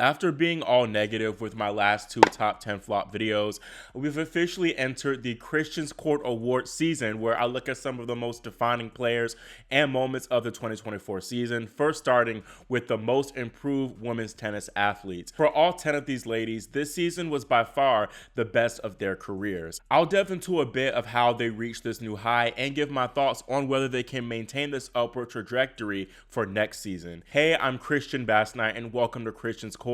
After being all negative with my last two top 10 flop videos, we've officially entered the Christian's Court Award season, where I look at some of the most defining players and moments of the 2024 season, first starting with the most improved women's tennis athletes. For all 10 of these ladies, this season was by far the best of their careers. I'll delve into a bit of how they reached this new high and give my thoughts on whether they can maintain this upward trajectory for next season. Hey, I'm Christian Bassnight and welcome to Christian's Court,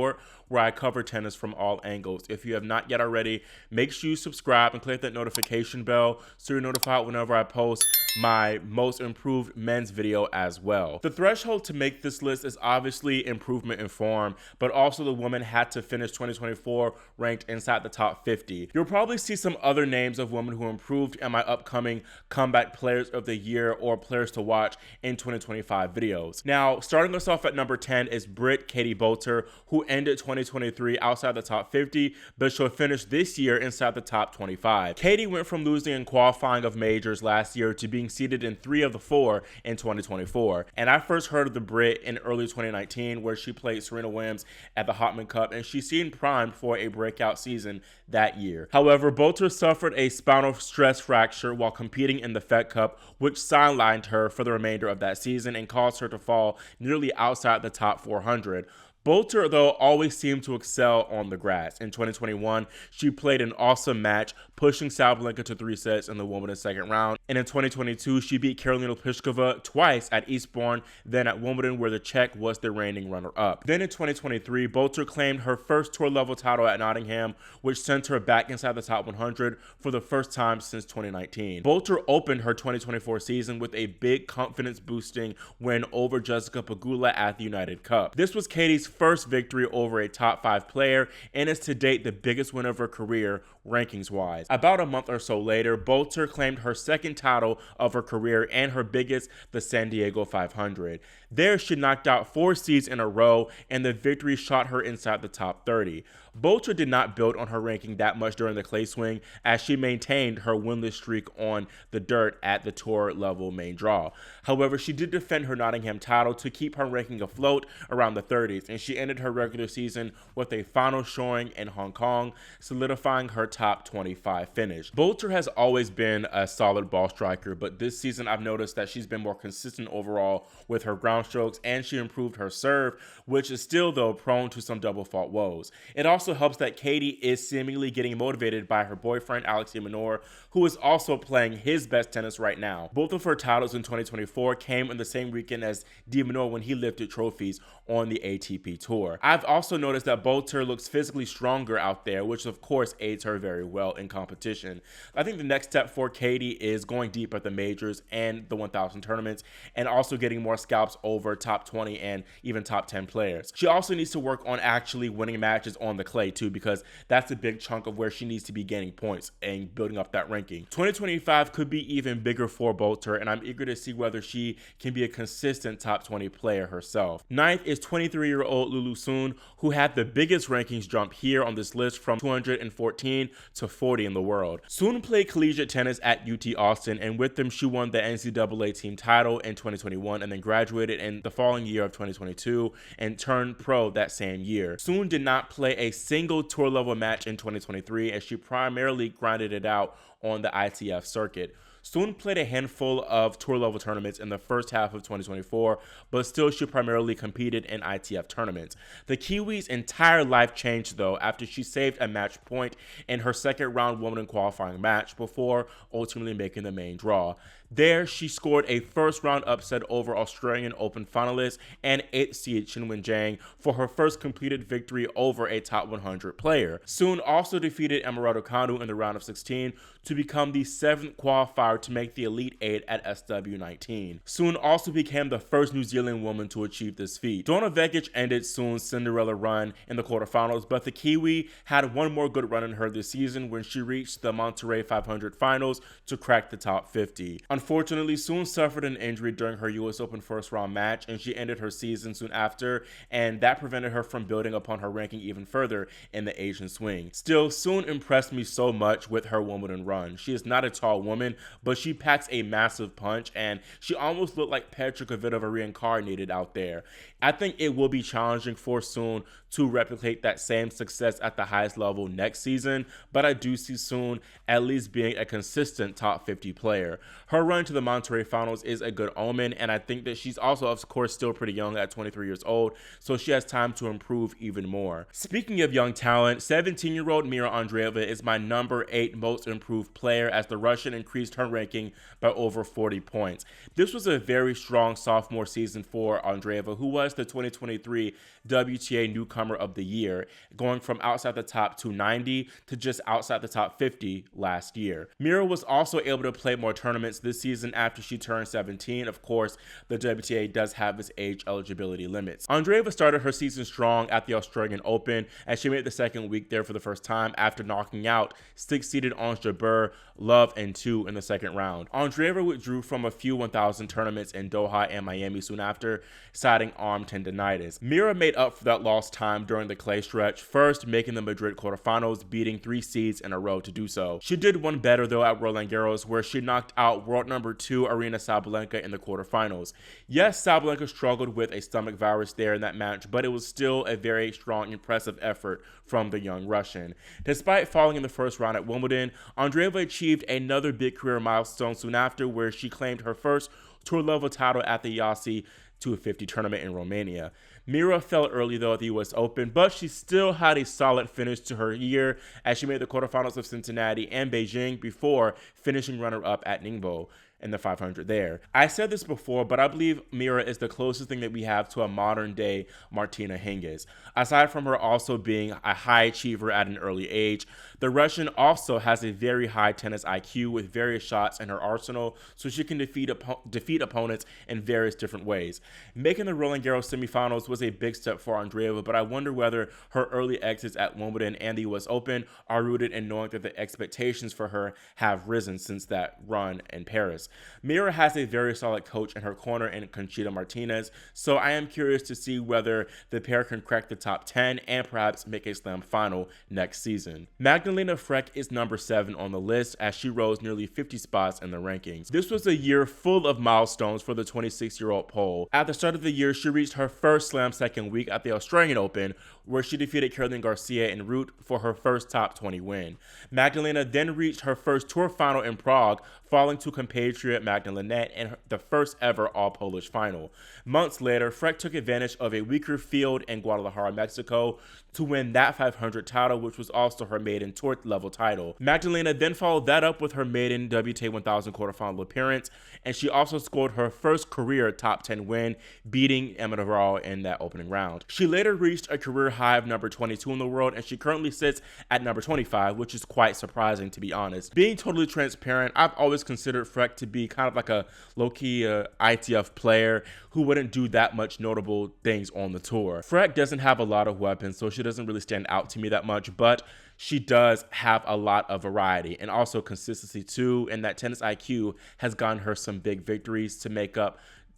where I cover tennis from all angles. If you have not yet already, make sure you subscribe and click that notification bell so you're notified whenever I post my most improved men's video as well. The threshold to make this list is obviously improvement in form, but also the woman had to finish 2024 ranked inside the top 50. You'll probably see some other names of women who improved in my upcoming comeback players of the year or players to watch in 2025 videos. Now, starting us off at number 10 is Katie Boulter, who ended 2023 outside the top 50, but she'll finish this year inside the top 25. Katie went from losing in qualifying of majors last year to being seeded in 3 of the 4 in 2024. And I first heard of the Brit in early 2019, where she played Serena Williams at the Hopman Cup, and she seemed primed for a breakout season that year. However, Boulter suffered a spinal stress fracture while competing in the Fed Cup, which sidelined her for the remainder of that season and caused her to fall nearly outside the top 400. Boulter, though, always seemed to excel on the grass. In 2021, she played an awesome match, pushing Sabalenka to 3 sets in the women's second round. And in 2022, she beat Karolina Pliskova twice at Eastbourne, then at Wimbledon, where the Czech was the reigning runner-up. Then in 2023, Boulter claimed her first tour-level title at Nottingham, which sent her back inside the top 100 for the first time since 2019. Boulter opened her 2024 season with a big confidence-boosting win over Jessica Pegula at the United Cup. This was Katie's first victory over a top 5 player and is to date the biggest win of her career rankings-wise. About a month or so later, Boulter claimed her second title of her career and her biggest, the San Diego 500. There, she knocked out 4 seeds in a row, and the victory shot her inside the top 30. Boulter did not build on her ranking that much during the clay swing, as she maintained her winless streak on the dirt at the tour level main draw. However, she did defend her Nottingham title to keep her ranking afloat around the 30s, and she ended her regular season with a final showing in Hong Kong, solidifying her top 25 finish. Boulter has always been a solid ball striker, but this season I've noticed that she's been more consistent overall with her ground strokes, and she improved her serve, which is still, though, prone to some double fault woes. It also helps that Katie is seemingly getting motivated by her boyfriend, Alex de Minaur, who is also playing his best tennis right now. Both of her titles in 2024 came in the same weekend as de Minaur when he lifted trophies on the ATP Tour. I've also noticed that Boulter looks physically stronger out there, which of course aids her very well in competition. I think the next step for Katie is going deep at the majors and the 1000 tournaments, and also getting more scalps over top 20 and even top 10 players. She also needs to work on actually winning matches on the clay too, because that's a big chunk of where she needs to be gaining points and building up that ranking. 2025 could be even bigger for Boulter, and I'm eager to see whether she can be a consistent top 20 player herself. Ninth is 23-year-old Lulu Sun, who had the biggest rankings jump here on this list from 214 to 40 in the world. Sun played collegiate tennis at UT Austin, and with them she won the NCAA team title in 2021 and then graduated in the following year of 2022 and turned pro that same year. Sun did not play a single tour level match in 2023, as she primarily grinded it out on the ITF circuit. Sun played a handful of tour-level tournaments in the first half of 2024, but still she primarily competed in ITF tournaments. The Kiwi's entire life changed, though, after she saved a match point in her second-round Wimbledon qualifying match before ultimately making the main draw. There, she scored a first-round upset over Australian Open finalist and 8th seed Qinwen Zheng for her first completed victory over a top 100 player. Sun also defeated Emma Raducanu in the round of 16 to become the 7th qualifier to make the Elite 8 at SW19. Sun also became the first New Zealand woman to achieve this feat. Donna Vekic ended Sun's Cinderella run in the quarterfinals, but the Kiwi had one more good run in her this season when she reached the Monterey 500 finals to crack the top 50. Unfortunately, Soon suffered an injury during her US Open first round match, and she ended her season soon after, and that prevented her from building upon her ranking even further in the Asian swing. Still, Soon impressed me so much with her Wimbledon run. She is not a tall woman, but she packs a massive punch, and she almost looked like Petra Kvitova reincarnated out there. I think it will be challenging for Soon to replicate that same success at the highest level next season, but I do see Soon at least being a consistent top 50 player. Her run to the Monterrey finals is a good omen, and I think that she's also, of course, still pretty young at 23 years old, so she has time to improve even more. Speaking of young talent, 17-year-old Mira Andreeva is my number 8 most improved player, as the Russian increased her ranking by over 40 points. This was a very strong sophomore season for Andreeva, who was the 2023 WTA Newcomer of the Year, going from outside the top 290 to just outside the top 50 last year. Mira was also able to play more tournaments this season after she turned 17. Of course, the WTA does have its age eligibility limits. Andreeva started her season strong at the Australian Open, as she made the second week there for the first time after knocking out 6-seeded Ons Jabeur, Love, and 2 in the second round. Andreeva withdrew from a few 1,000 tournaments in Doha and Miami soon after, citing arm tendonitis. Mira made up for that lost time during the clay stretch, first making the Madrid quarterfinals, beating 3 seeds in a row to do so. She did one better though at Roland Garros, where she knocked out world number 2 Aryna Sabalenka in the quarterfinals. Yes, Sabalenka struggled with a stomach virus there in that match, but it was still a very strong, impressive effort from the young Russian. Despite falling in the first round at Wimbledon, Andreeva achieved another big career milestone soon after, where she claimed her first tour level title at the Yassi 250 tournament in Romania. Mira fell early though at the US Open, but she still had a solid finish to her year, as she made the quarterfinals of Cincinnati and Beijing before finishing runner-up at Ningbo in the 500 there. I said this before, but I believe Mira is the closest thing that we have to a modern day Martina Hingis. Aside from her also being a high achiever at an early age, the Russian also has a very high tennis IQ with various shots in her arsenal, so she can defeat opponents in various different ways. Making the Roland Garros semifinals was a big step for Andreeva, but I wonder whether her early exits at Wimbledon and the US Open are rooted in knowing that the expectations for her have risen since that run in Paris. Mira has a very solid coach in her corner in Conchita Martinez, so I am curious to see whether the pair can crack the top 10 and perhaps make a slam final next season. Magdalena Frech is number 7 on the list, as she rose nearly 50 spots in the rankings. This was a year full of milestones for the 26-year-old Pole. At the start of the year, she reached her first slam second week at the Australian Open, where she defeated Caroline Garcia en route for her first top 20 win. Magdalena then reached her first tour final in Prague, falling to compatriot Magdalenette in the first ever all-Polish final. Months later, Frech took advantage of a weaker field in Guadalajara, Mexico, to win that 500 title, which was also her maiden tour level title. Magdalena then followed that up with her maiden WTA 1000 quarterfinal appearance, and she also scored her first career top 10 win, beating Emma Navarro in that opening round. She later reached a career high of number 22 in the world, and she currently sits at number 25, which is quite surprising, to be honest. Being totally transparent, I've always considered Frech to be kind of like a low-key ITF player who wouldn't do that much notable things on the tour. Frech doesn't have a lot of weapons, so she doesn't really stand out to me that much, but she does have a lot of variety and also consistency too, and that tennis IQ has gotten her some big victories to make up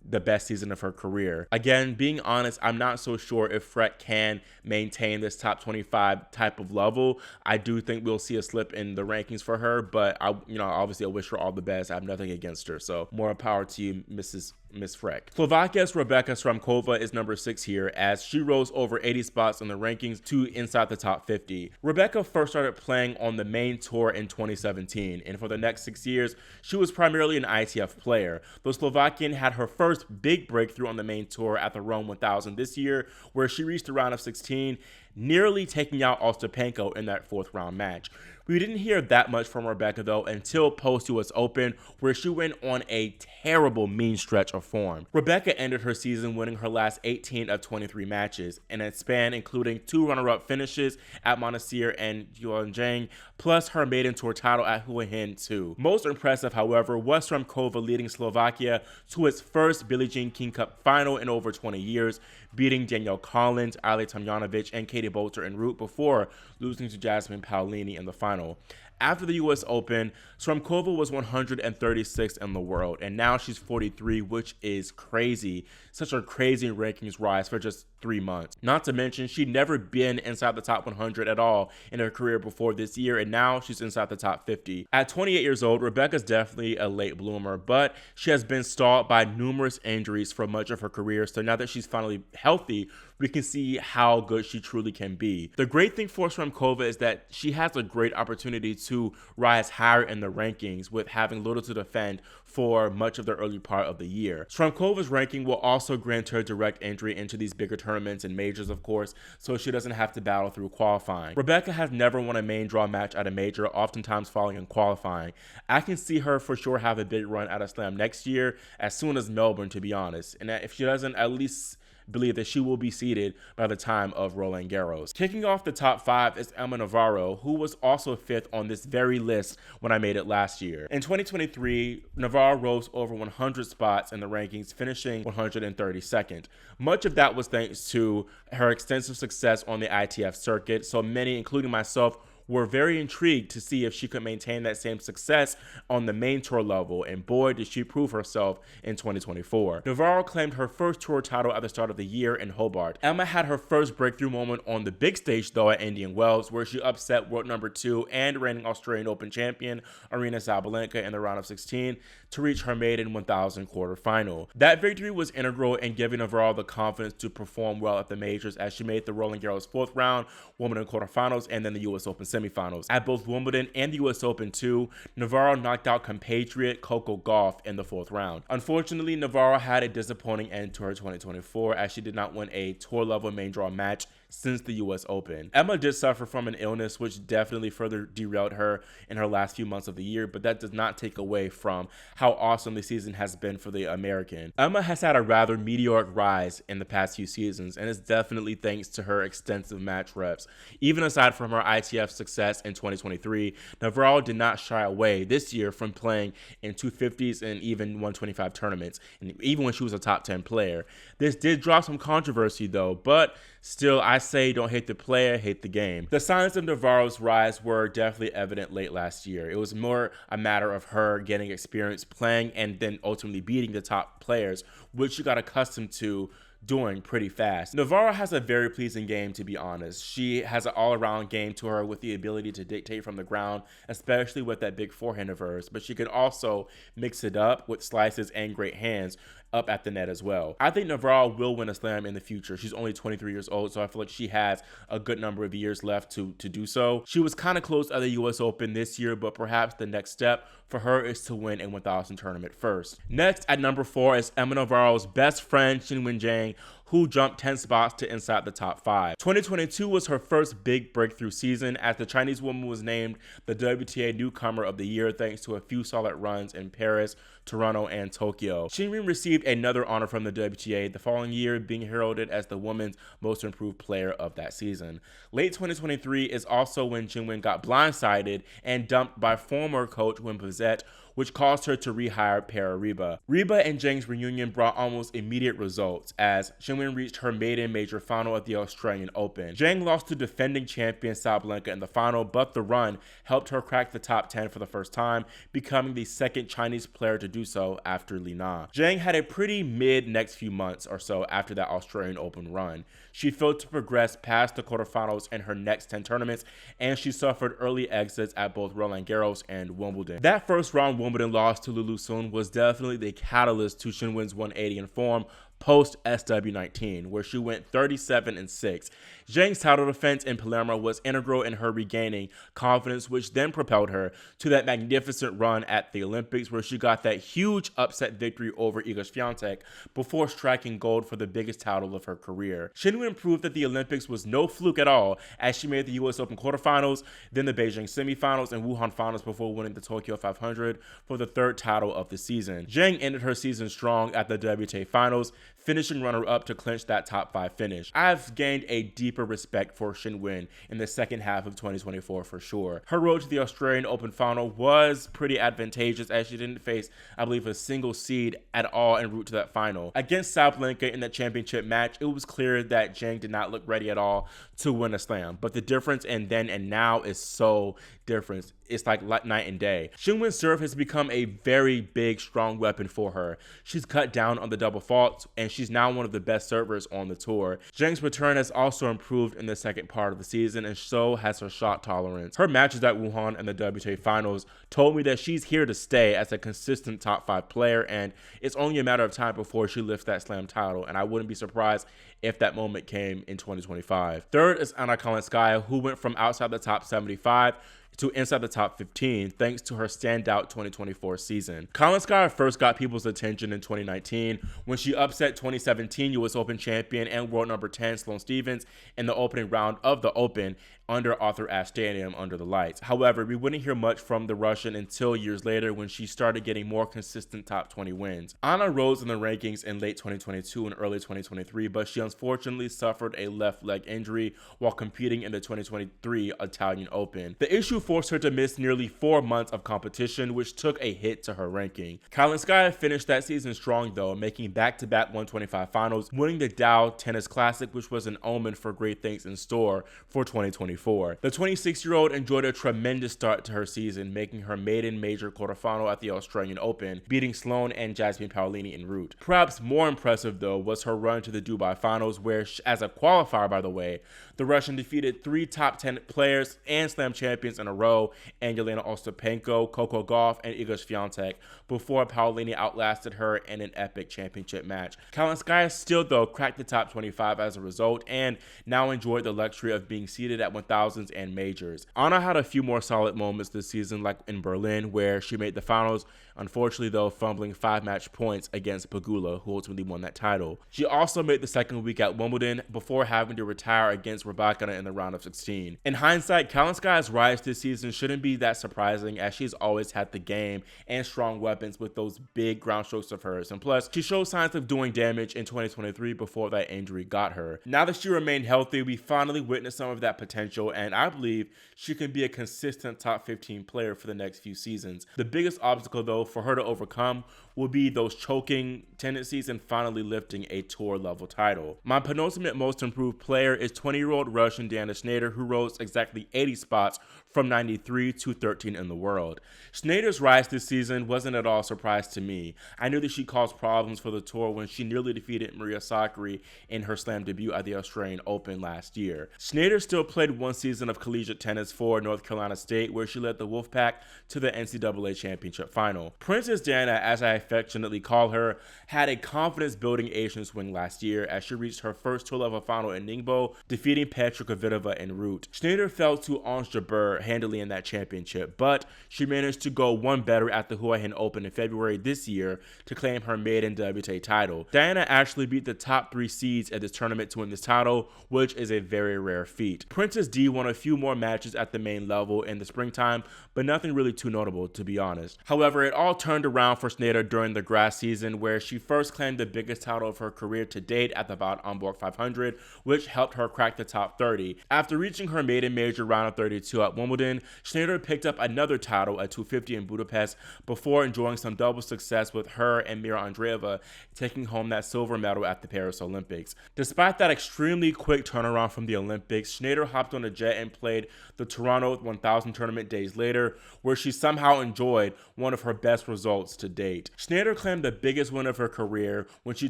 the best season of her career. Again, being honest, I'm not so sure if Frech can maintain this top 25 type of level. I do think we'll see a slip in the rankings for her, but obviously I wish her all the best. I have nothing against her, so more power to you, Miss Frech. Slovakia's Rebeka Sramkova is number 6 here, as she rose over 80 spots in the rankings to inside the top 50. Rebeka first started playing on the main tour in 2017, and for the next 6 years, she was primarily an ITF player. The Slovakian had her first big breakthrough on the main tour at the Rome 1000 this year, where she reached the round of 16, nearly taking out Ostapenko in that 4th round match. We didn't hear that much from Rebeka though until post-US Open, where she went on a terrible mean stretch of form. Rebeka ended her season winning her last 18 of 23 matches, in a span including 2 runner-up finishes at Monastir and Qinwen Zheng, plus her maiden tour title at Hua Hin 2. Most impressive, however, was Sramkova leading Slovakia to its first Billie Jean King Cup final in over 20 years, beating Danielle Collins, Ale Tomljanovic, and Katie Bolter en route before losing to Jasmine Paolini in the final. After the US Open, Sremkova was 136th in the world, and now she's 43, which is crazy. Such a crazy rankings rise for just 3 months. Not to mention, she'd never been inside the top 100 at all in her career before this year, and now she's inside the top 50. At 28 years old, Rebecca's definitely a late bloomer, but she has been stalled by numerous injuries for much of her career, so now that she's finally healthy, we can see how good she truly can be. The great thing for Sremkova is that she has a great opportunity to rise higher in the rankings with having little to defend for much of the early part of the year. Sremkova's ranking will also grant her direct entry into these bigger tournaments and majors, of course, so she doesn't have to battle through qualifying. Rebecca has never won a main draw match at a major, oftentimes falling in qualifying. I can see her for sure have a big run at a slam next year, as soon as Melbourne, to be honest. And if she doesn't, at least believe that she will be seeded by the time of Roland Garros. Kicking off the top 5 is Emma Navarro, who was also 5th on this very list when I made it last year. In 2023, Navarro rose over 100 spots in the rankings, finishing 132nd. Much of that was thanks to her extensive success on the ITF circuit, so many, including myself, were very intrigued to see if she could maintain that same success on the main tour level, and boy, did she prove herself in 2024. Navarro claimed her first tour title at the start of the year in Hobart. Emma had her first breakthrough moment on the big stage though at Indian Wells, where she upset world number 2 and reigning Australian Open champion Aryna Sabalenka in the round of 16 to reach her maiden 1000 quarterfinal. That victory was integral in giving Navarro the confidence to perform well at the majors, as she made the Roland Garros 4th round, Wimbledon quarterfinals, and then the US Open semifinals. At both Wimbledon and the US Open too, Navarro knocked out compatriot Coco Gauff in the 4th round. Unfortunately, Navarro had a disappointing end to her 2024, as she did not win a tour level main draw match since the US Open. Emma did suffer from an illness which definitely further derailed her in her last few months of the year, but that does not take away from how awesome the season has been for the American. Emma has had a rather meteoric rise in the past few seasons, and it's definitely thanks to her extensive match reps. Even aside from her ITF success in 2023, Navarro did not shy away this year from playing in 250s and even 125 tournaments, and even when she was a top 10 player. This did draw some controversy though, but still, I say don't hate the player, hate the game. The signs of Navarro's rise were definitely evident late last year. It was more a matter of her getting experience playing and then ultimately beating the top players, which she got accustomed to doing pretty fast. Navarro has a very pleasing game, to be honest. She has an all-around game to her with the ability to dictate from the ground, especially with that big forehand of hers, but she can also mix it up with slices and great hands up at the net as well. I think Navarro will win a slam in the future. She's only 23 years old, so I feel like she has a good number of years left to do so. She was kind of close at the US Open this year, but perhaps the next step for her is to win a 1000 tournament first. Next at number 4 is Emma Navarro's best friend, Qinwen Zheng, who jumped 10 spots to inside the top 5. 2022 was her first big breakthrough season, as the Chinese woman was named the WTA Newcomer of the Year thanks to a few solid runs in Paris, Toronto, and Tokyo. Qinwen received another honor from the WTA the following year, being heralded as the women's most improved player of that season. Late 2023 is also when Qinwen got blindsided and dumped by former coach Wim Pazet, which caused her to rehire Pera Riba. Riba and Zheng's reunion brought almost immediate results, as Qinwen reached her maiden major final at the Australian Open. Zheng lost to defending champion Sabalenka in the final, but the run helped her crack the top 10 for the first time, becoming the second Chinese player to do so after Li Na. Zheng had a pretty mid next few months or so after that Australian Open run. She failed to progress past the quarterfinals in her next 10 tournaments, and she suffered early exits at both Roland Garros and Wimbledon. That first round Wimbledon loss to Lulu Sun was definitely the catalyst to Qinwen's 180 in form post SW19, where she went 37-6. Zheng's title defense in Palermo was integral in her regaining confidence, which then propelled her to that magnificent run at the Olympics, where she got that huge upset victory over Iga Swiatek before striking gold for the biggest title of her career. Qinwen proved that the Olympics was no fluke at all, as she made the US Open quarterfinals, then the Beijing semifinals and Wuhan finals before winning the Tokyo 500 for the 3rd title of the season. Zheng ended her season strong at the WTA finals, finishing runner-up to clinch that top 5 finish. I've gained a deeper respect for Qinwen in the second half of 2024 for sure. Her road to the Australian Open final was pretty advantageous as she didn't face, I believe, a single seed at all en route to that final. Against Sabalenka in that championship match, it was clear that Zheng did not look ready at all to win a slam, but the difference in then and now is so different. It's like night and day. Qinwen's serve has become a very big, strong weapon for her. She's cut down on the double faults, and she's now one of the best servers on the tour. Zheng's return has also improved in the second part of the season, and so has her shot tolerance. Her matches at Wuhan and the WTA finals told me that she's here to stay as a consistent top 5 player, and it's only a matter of time before she lifts that slam title, and I wouldn't be surprised if that moment came in 2025. Third is Anna Kalinskaya, who went from outside the top 75 to inside the top 15 thanks to her standout 2024 season. Kalinskaya first got people's attention in 2019 when she upset 2017 US Open champion and world number 10 Sloane Stephens in the opening round of the Open under Arthur Ashe Stadium under the lights. However, we wouldn't hear much from the Russian until years later when she started getting more consistent top 20 wins. Anna rose in the rankings in late 2022 and early 2023, but she unfortunately suffered a left leg injury while competing in the 2023 Italian Open. The issue forced her to miss nearly 4 months of competition, which took a hit to her ranking. Kalinskaya finished that season strong though, making back-to-back 125 finals, winning the Dow Tennis Classic, which was an omen for great things in store for 2024. The 26-year-old enjoyed a tremendous start to her season, making her maiden major quarterfinal at the Australian Open, beating Sloane and Jasmine Paolini en route. Perhaps more impressive though was her run to the Dubai finals, where, as a qualifier by the way, the Russian defeated 3 top 10 players and slam champions in a row, Jelena Ostapenko, Coco Gauff, and Iga Swiatek, before Paolini outlasted her in an epic championship match. Kalinskaya still though cracked the top 25 as a result, and now enjoyed the luxury of being seated at 1000s and majors. Anna had a few more solid moments this season, like in Berlin, where she made the finals, unfortunately though fumbling 5 match points against Pegula, who ultimately won that title. She also made the second week at Wimbledon before having to retire against Rybakina in the round of 16. In hindsight, Kalinskaya's rise this season shouldn't be that surprising, as she's always had the game and strong weapons with those big ground strokes of hers, and plus she showed signs of doing damage in 2023 before that injury got her. Now that she remained healthy, we finally witnessed some of that potential, and I believe she can be a consistent top 15 player for the next few seasons. The biggest obstacle though for her to overcome will be those choking tendencies and finally lifting a tour level title. My penultimate most improved player is 20-year-old Russian Diana Schneider, who rose exactly 80 spots from 93 to 13 in the world. Schneider's rise this season wasn't at all a surprise to me. I knew that she caused problems for the tour when she nearly defeated Maria Sakkari in her slam debut at the Australian Open last year. Schneider still played 1 season of collegiate tennis for North Carolina State, where she led the Wolfpack to the NCAA championship final. Princess Diana, as I affectionately call her, had a confidence-building Asian swing last year as she reached her first tour-level final in Ningbo, defeating Petra Kvitova en route. Schneider fell to Ons Jabeur handily in that championship, but she managed to go one better at the Hua Hin Open in February this year to claim her maiden WTA title. Diana actually beat the top 3 seeds at this tournament to win this title, which is a very rare feat. Princess D won a few more matches at the main level in the springtime, but nothing really too notable, to be honest. However, it all turned around for Schneider during the grass season, where she first claimed the biggest title of her career to date at the Bad Homburg 500, which helped her crack the top 30. After reaching her maiden major round of 32 at Wimbledon, Schneider picked up another title at 250 in Budapest before enjoying some double success with her and Mira Andreeva taking home that silver medal at the Paris Olympics. Despite that extremely quick turnaround from the Olympics, Schneider hopped on a jet and played the Toronto 1000 tournament days later, where she somehow enjoyed one of her best results to date. Schneider claimed the biggest win of her career when she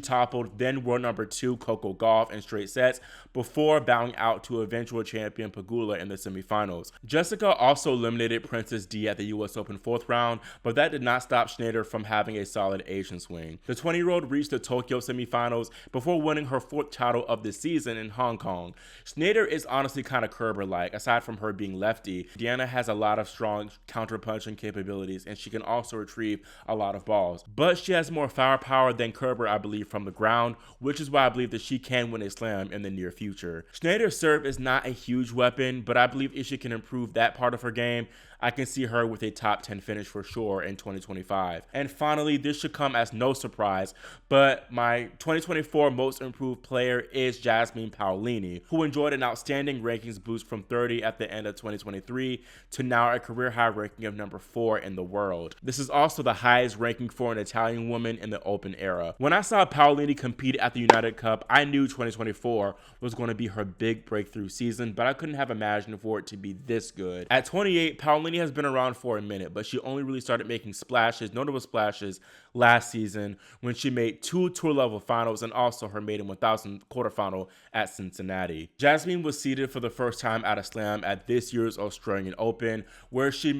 toppled then world number 2 Coco Gauff in straight sets before bowing out to eventual champion Pegula in the semifinals. Jessica also eliminated Princess D at the US Open 4th round, but that did not stop Schneider from having a solid Asian swing. The 20-year-old reached the Tokyo semifinals before winning her 4th title of the season in Hong Kong. Schneider is honestly kind of Kerber-like. Aside from her being lefty, Diana has a lot of strong counter-punching capabilities, and she can also retrieve a lot of balls. balls. But she has more firepower than Kerber, I believe, from the ground, which is why I believe that she can win a slam in the near future. Schneider's serve is not a huge weapon, but I believe if she can improve that part of her game, I can see her with a top 10 finish for sure in 2025. And finally, this should come as no surprise, but my 2024 most improved player is Jasmine Paolini, who enjoyed an outstanding rankings boost from 30 at the end of 2023 to now a career high ranking of number 4 in the world. This is also the highest ranking for an Italian woman in the Open era. When I saw Paolini compete at the United Cup, I knew 2024 was going to be her big breakthrough season, but I couldn't have imagined for it to be this good. At 28, Paolini has been around for a minute, but she only really started making splashes, notable splashes, last season when she made 2 tour level finals and also her maiden 1000 quarterfinal at Cincinnati. Jasmine was seeded for the first time at a slam at this year's Australian Open, where she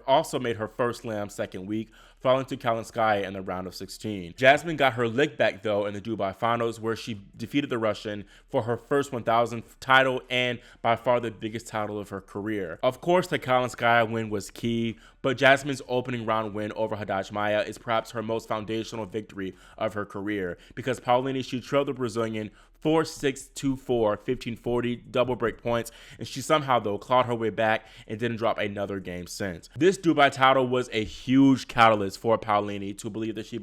also made her first slam second week, falling to Kalinskaya in the round of 16. Jasmine got her lick back though in the Dubai finals, where she defeated the Russian for her first 1000 title and by far the biggest title of her career. Of course, the Kalinskaya win was key, but Jasmine's opening round win over Haddad Maia is perhaps her most foundational victory of her career, because Paolini, she trailed the Brazilian 4-6, 2-4, 15-40 double break points, and she somehow though clawed her way back and didn't drop another game since. This Dubai title was a huge catalyst for Paolini to believe that she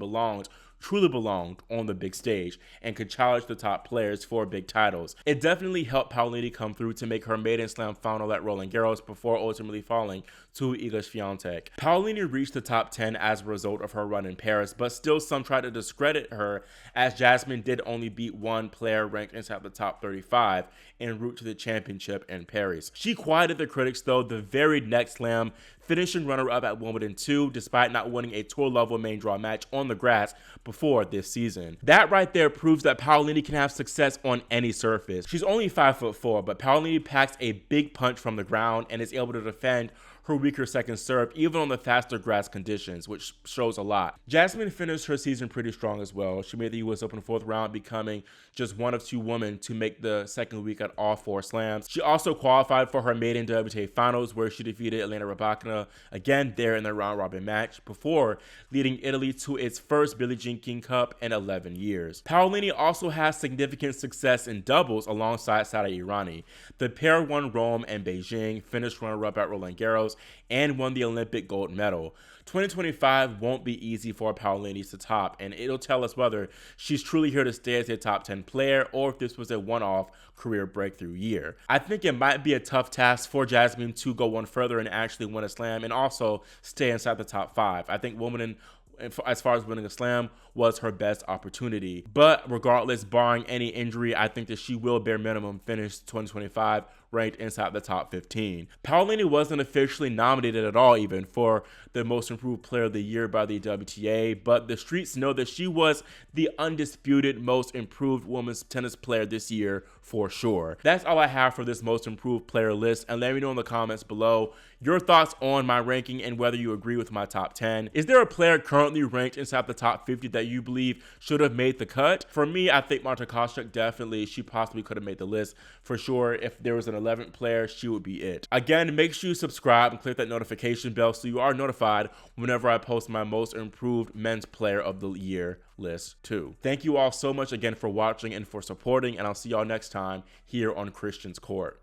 truly belonged on the big stage and could challenge the top players for big titles. It definitely helped Paolini come through to make her maiden slam final at Roland Garros before ultimately falling to Iga Swiatek. Paolini reached the top 10 as a result of her run in Paris, but still some tried to discredit her, as Jasmine did only beat one player ranked inside the top 35 en route to the championship in Paris. She quieted the critics though the very next slam, finishing runner-up at Wimbledon 2 despite not winning a tour-level main draw match on the grass before this season. That right there proves that Paolini can have success on any surface. She's only 5'4", but Paolini packs a big punch from the ground and is able to defend her weaker second serve even on the faster grass conditions, which shows a lot. Jasmine finished her season pretty strong as well. She made the US Open 4th round, becoming just one of 2 women to make the second week at all 4 slams. She also qualified for her maiden WTA finals, where she defeated Elena Rybakina again there in the round robin match before leading Italy to its first Billie Jean King Cup in 11 years. Paolini also has significant success in doubles alongside Sada Irani. The pair won Rome and Beijing, finished runner-up at Roland Garros, and won the Olympic gold medal. 2025 won't be easy for Paolini to top, and it'll tell us whether she's truly here to stay as a top 10 player or if this was a one-off career breakthrough year. I think it might be a tough task for Jasmine to go one further and actually win a slam and also stay inside the top 5. I think Wimbledon, as far as winning a slam, was her best opportunity. But regardless, barring any injury, I think that she will bare minimum finish 2025 ranked inside the top 15. Paolini wasn't officially nominated at all even for the most improved player of the year by the WTA, but the streets know that she was the undisputed most improved women's tennis player this year for sure. That's all I have for this most improved player list, and let me know in the comments below your thoughts on my ranking and whether you agree with my top 10. Is there a player currently ranked inside the top 50 that you believe should have made the cut? For me, I think Marta Kostyuk definitely, she possibly could have made the list for sure. If there was an 11th player, she would be it. Again, make sure you subscribe and click that notification bell so you are notified whenever I post my most improved men's player of the year list too. Thank you all so much again for watching and for supporting, and I'll see y'all next time here on Christian's Court.